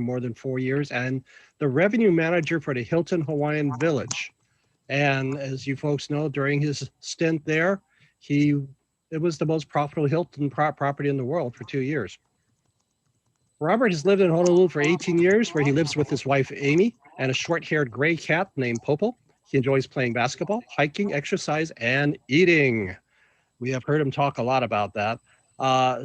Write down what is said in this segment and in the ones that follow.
more than 4 years and the revenue manager for the Hilton Hawaiian Village. And as you folks know, during his stint there, it was the most profitable Hilton property in the world for 2 years. Robert has lived in Honolulu for 18 years, where he lives with his wife, Amy, and a short-haired gray cat named Popo. He enjoys playing basketball, hiking, exercise, and eating. We have heard him talk a lot about that.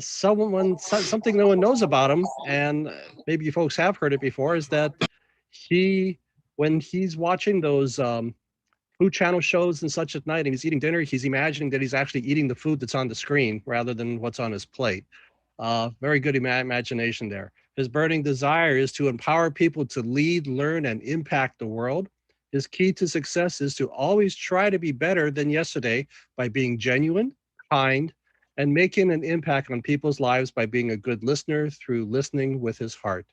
Something no one knows about him, and maybe you folks have heard it before, is that when he's watching those food channel shows and such at night and he's eating dinner, he's imagining that he's actually eating the food that's on the screen rather than what's on his plate. Very good imagination there. His burning desire is to empower people to lead, learn, and impact the world. His key to success is to always try to be better than yesterday by being genuine, kind, and making an impact on people's lives by being a good listener through listening with his heart.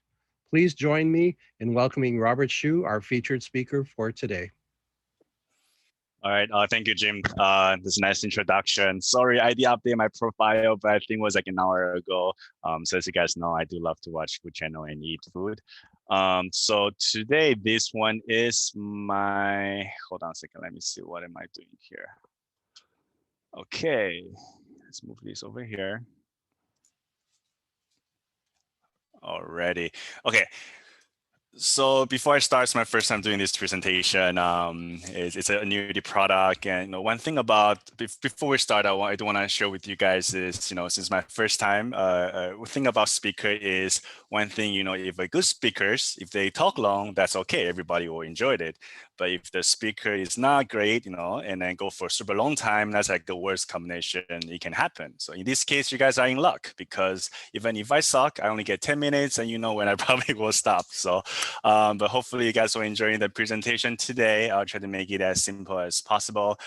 Please join me in welcoming Robert Hsu, our featured speaker for today. All right. Thank you, Jim. This is a nice introduction. Sorry, I did update my profile, but I think it was like an hour ago. So as you guys know, I do love to watch Food Channel and eat food. So today, this one is my, hold on a second. Let me see. What am I doing here? Okay. Let's move this over here. Alrighty. Okay. So before I start, it's my first time doing this presentation. It's an annuity product, and one thing about before we start, I do want to share with you guys is since my first time, the thing about speaker is one thing if a good speakers, if they talk long, that's okay, everybody will enjoy it. But if the speaker is not great, and then go for a super long time, that's like the worst combination it can happen. So in this case, you guys are in luck because even if I suck, I only get 10 minutes, and when I probably will stop. So. But hopefully you guys are enjoying the presentation today. I'll try to make it as simple as possible.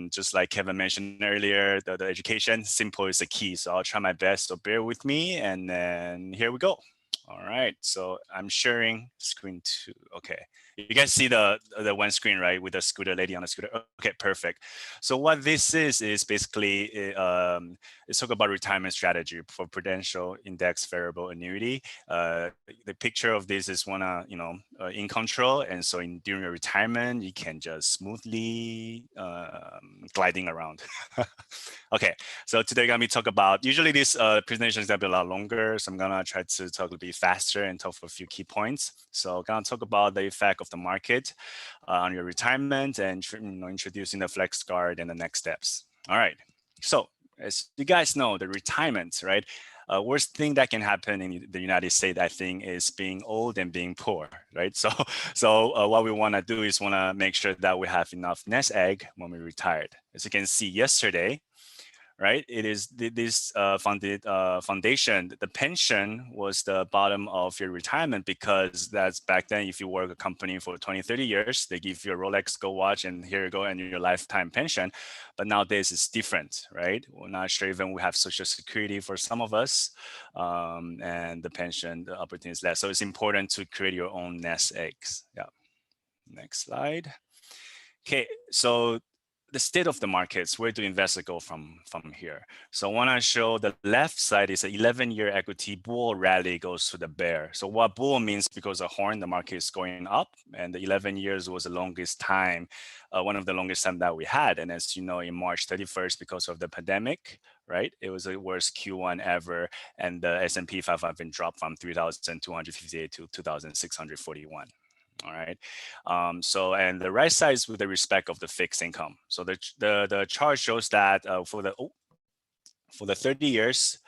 Just like Kevin mentioned earlier, the education, simple is the key. So I'll try my best, so bear with me, and then here we go. All right, so I'm sharing screen 2. Okay, you guys see the one screen, right, with the scooter lady on the scooter? Okay, perfect. So what this is basically let's talk about retirement strategy for Prudential Index Variable Annuity. The picture of this is in control, and so during your retirement, you can just smoothly gliding around. Okay, so today gonna be talk about, usually this presentation is gonna be a lot longer, so I'm gonna try to talk a bit faster and talk for a few key points. So gonna talk about the effect of the market on your retirement and introducing the FlexGuard and the next steps. All right, so as you guys know, the retirement, right? Worst thing that can happen in the United States, I think, is being old and being poor, right? So what we want to do is want to make sure that we have enough nest egg when we retired. As you can see yesterday, right? It is this foundation. The pension was the bottom of your retirement because that's back then. If you work a company for 20, 30 years, they give you a Rolex Gold watch and here you go and your lifetime pension. But nowadays it's different, right? We're not sure even we have Social Security for some of us, and the pension, the opportunity is less. So it's important to create your own nest eggs. Yeah. Next slide. Okay, so the state of the markets, where do investors go from here? So I want to show the left side is an 11-year equity bull rally goes to the bear. So what bull means, because of horn, the market is going up, and the 11 years was the longest time, one of the longest time that we had. And as you know, in March 31st, because of the pandemic, right, it was the worst Q1 ever, and the S&P 500 dropped from 3,258 to 2,641. All right. So, and the right side is with the respect of the fixed income. So the chart shows that for the 30 years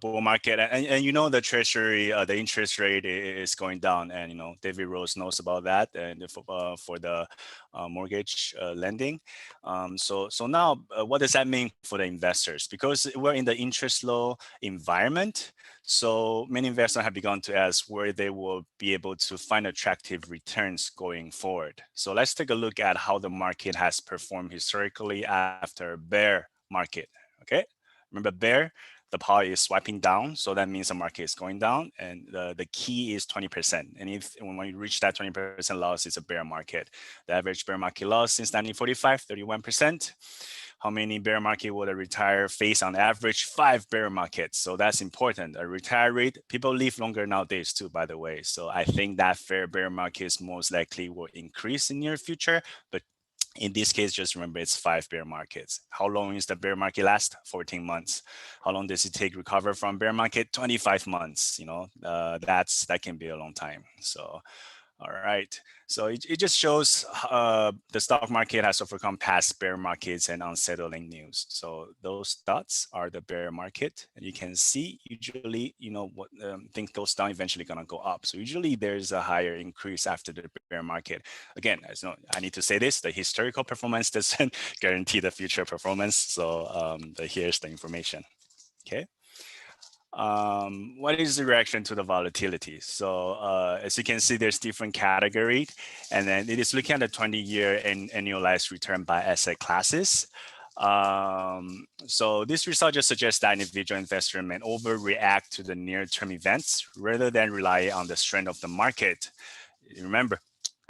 bull market, and the treasury, the interest rate is going down, and David Rose knows about that, and for the mortgage lending. So now what does that mean for the investors? Because we're in the interest low environment, so many investors have begun to ask where they will be able to find attractive returns going forward. So let's take a look at how the market has performed historically after a bear market. Okay, remember bear? the power is swiping down. So that means the market is going down, and the key is 20%. And if when you reach that 20% loss, it's a bear market. The average bear market loss since 1945, 31%. How many bear market will a retire face on average? 5 bear markets. So that's important. A retire rate, people live longer nowadays too, by the way. So I think that fair bear markets most likely will increase in near future, but in this case, just remember it's 5 bear markets. How long is the bear market last? 14 months. How long does it take recover from bear market? 25 months. You know, that can be a long time. So, all right. So it just shows the stock market has overcome past bear markets and unsettling news. So those dots are the bear market, and you can see usually, you know, what things goes down, eventually gonna go up. So usually there's a higher increase after the bear market. Again, I need to say this: the historical performance doesn't guarantee the future performance. So here's the information. Okay. What is the reaction to the volatility? So as you can see, there's different categories, and then it is looking at the 20-year and annualized return by asset classes. So this result just suggests that individual investor may overreact to the near-term events rather than rely on the strength of the market. Remember,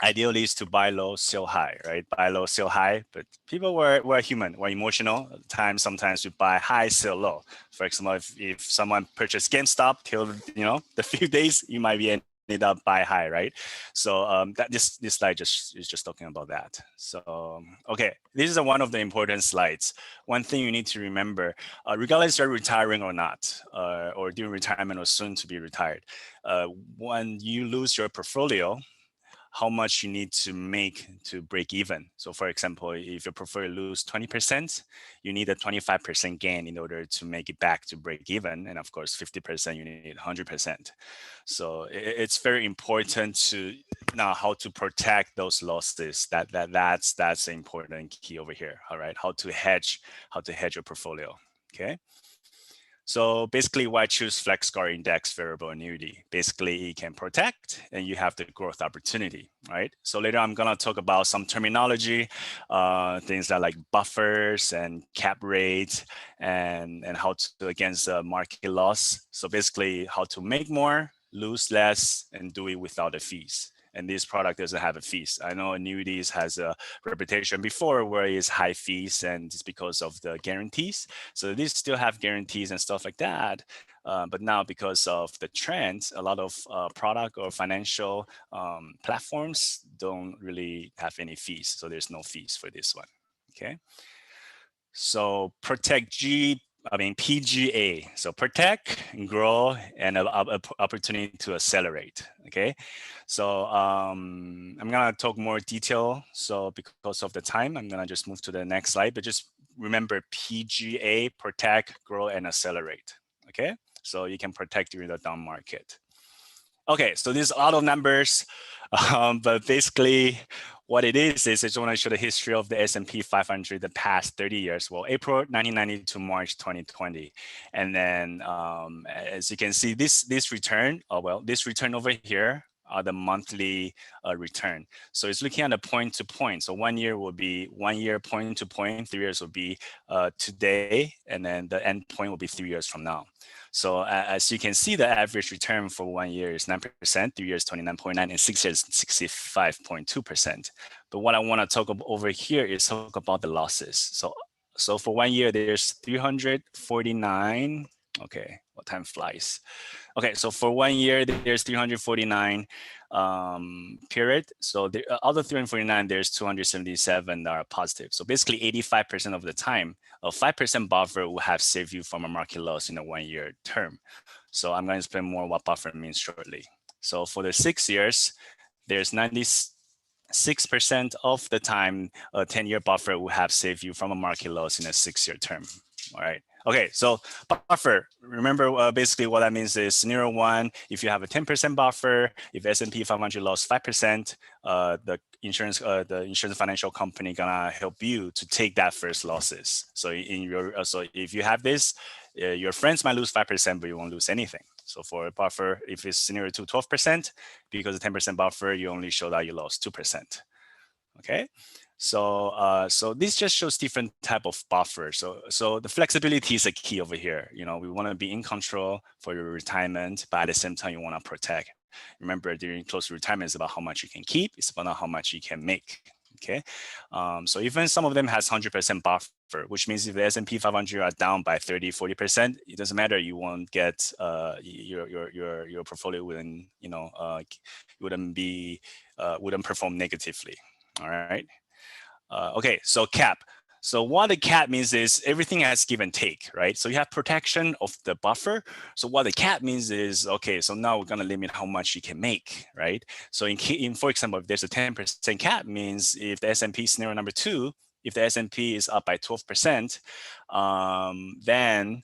ideally is to buy low, sell high, right? Buy low, sell high, but people were human, we're emotional. Sometimes we buy high, sell low. For example, if someone purchased GameStop till, you know, the few days, you might be ended up buy high, right? So this slide is just talking about that. So, okay, this is one of the important slides. One thing you need to remember, regardless you're retiring or not, or during retirement or soon to be retired, when you lose your portfolio, how much you need to make to break even. So for example, if your portfolio lose 20%, you need a 25% gain in order to make it back to break even. And of course, 50%, you need 100%. So it's very important to know how to protect those losses. That's the important key over here. All right, how to hedge your portfolio. Okay. So basically, why choose FlexGuard Index Variable Annuity? Basically, it can protect and you have the growth opportunity, right? So later I'm gonna talk about some terminology, things that like buffers and cap rates and how to against market loss. So basically how to make more, lose less, and do it without the fees. And this product doesn't have a fees. I know annuities has a reputation before where it's high fees, and it's because of the guarantees. So these still have guarantees and stuff like that. But now because of the trends, a lot of product or financial platforms don't really have any fees. So there's no fees for this one, okay? So PGA, so protect, grow, and an opportunity to accelerate, okay? So I'm gonna talk more detail. So because of the time, I'm gonna just move to the next slide, but just remember PGA, protect, grow, and accelerate, okay? So you can protect during the down market. Okay, so there's a lot of numbers, but basically what it is I just want to show the history of the S&P 500 the past 30 years. Well, April 1990 to March 2020. And then as you can see, this return, this return over here are the monthly return. So it's looking at a point to point. So 1 year will be 1 year point to point, 3 years will be today, and then the end point will be 3 years from now. So as you can see, the average return for 1 year is 9%, 3 years 29.9, and 6 years 65.2%. But what I want to talk about over here is talk about the losses. So for 1 year, there's 349. Okay, what time flies? Okay, so for 1 year, there's 349 period. So the other 349, there's 277 that are positive. So basically 85% of the time, a 5% buffer will have saved you from a market loss in a 1 year term. So I'm going to explain more what buffer means shortly. So for the 6 years, there's 96% of the time, a 10-year buffer will have saved you from a market loss in a 6-year term. All right. Okay, so buffer, remember basically what that means is scenario 1, if you have a 10% buffer, if S&P 500 lost 5%, the insurance financial company gonna help you to take that first losses. So so if you have this, your friends might lose 5%, but you won't lose anything. So for a buffer, if it's scenario 2, 12%, because the 10% buffer, you only show that you lost 2%. Okay. So this just shows different type of buffer. So the flexibility is a key over here. We want to be in control for your retirement, but at the same time, you want to protect. Remember, during close to retirement, it's about how much you can keep. It's about how much you can make. Okay, so even some of them has 100% buffer, which means if the S&P 500 are down by 30-40%, it doesn't matter. You won't get your portfolio wouldn't wouldn't perform negatively. All right. Okay, so cap. So what the cap means is everything has give and take, right? So you have protection of the buffer. So what the cap means is, okay, so now we're gonna limit how much you can make, right? So for example, if there's a 10% cap, means if the S&P scenario number 2, if the S&P is up by 12%, then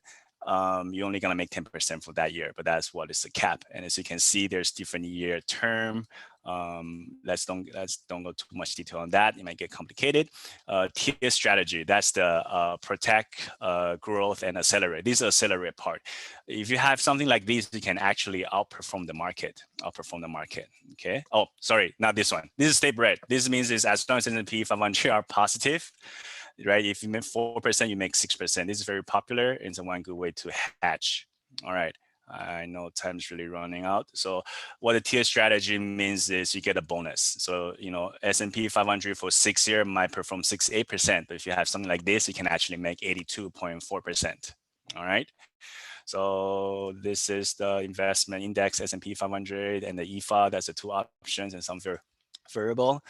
you're only gonna make 10% for that year, but that's what is the cap. And as you can see, there's different year term. Let's don't go too much detail on that. It might get complicated. Tier strategy, that's the protect, growth, and accelerate. These are accelerate part. If you have something like this, you can actually outperform the market. Okay. Oh, sorry, not this one. This is stay red. This means is as long as S&P 500 are positive, right? If you make 4%, you make 6%. This is very popular. It's one good way to hedge. All right. I know time's really running out. So what the tier strategy means is you get a bonus. So, S&P 500 for 6 years might perform 68%, but if you have something like this, you can actually make 82.4%. All right. So this is the investment index, S&P 500, and the EFA. That's the two options and some variable.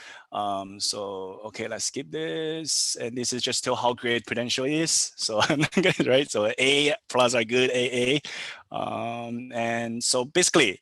So okay, let's skip this. And this is just still how great Prudential is. So I'm not good, right? So A plus are good, AA. And so basically,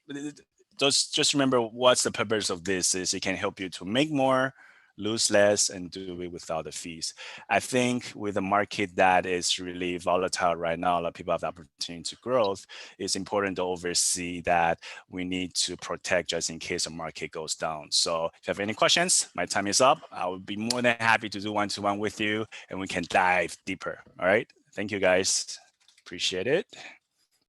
just remember what's the purpose of this is it can help you to make more, lose less, and do it without the fees. I think with a market that is really volatile right now, a lot of people have the opportunity to growth, it's important to oversee that we need to protect just in case the market goes down. So if you have any questions, my time is up. I would be more than happy to do one-to-one with you and we can dive deeper. All right. Thank you guys. Appreciate it.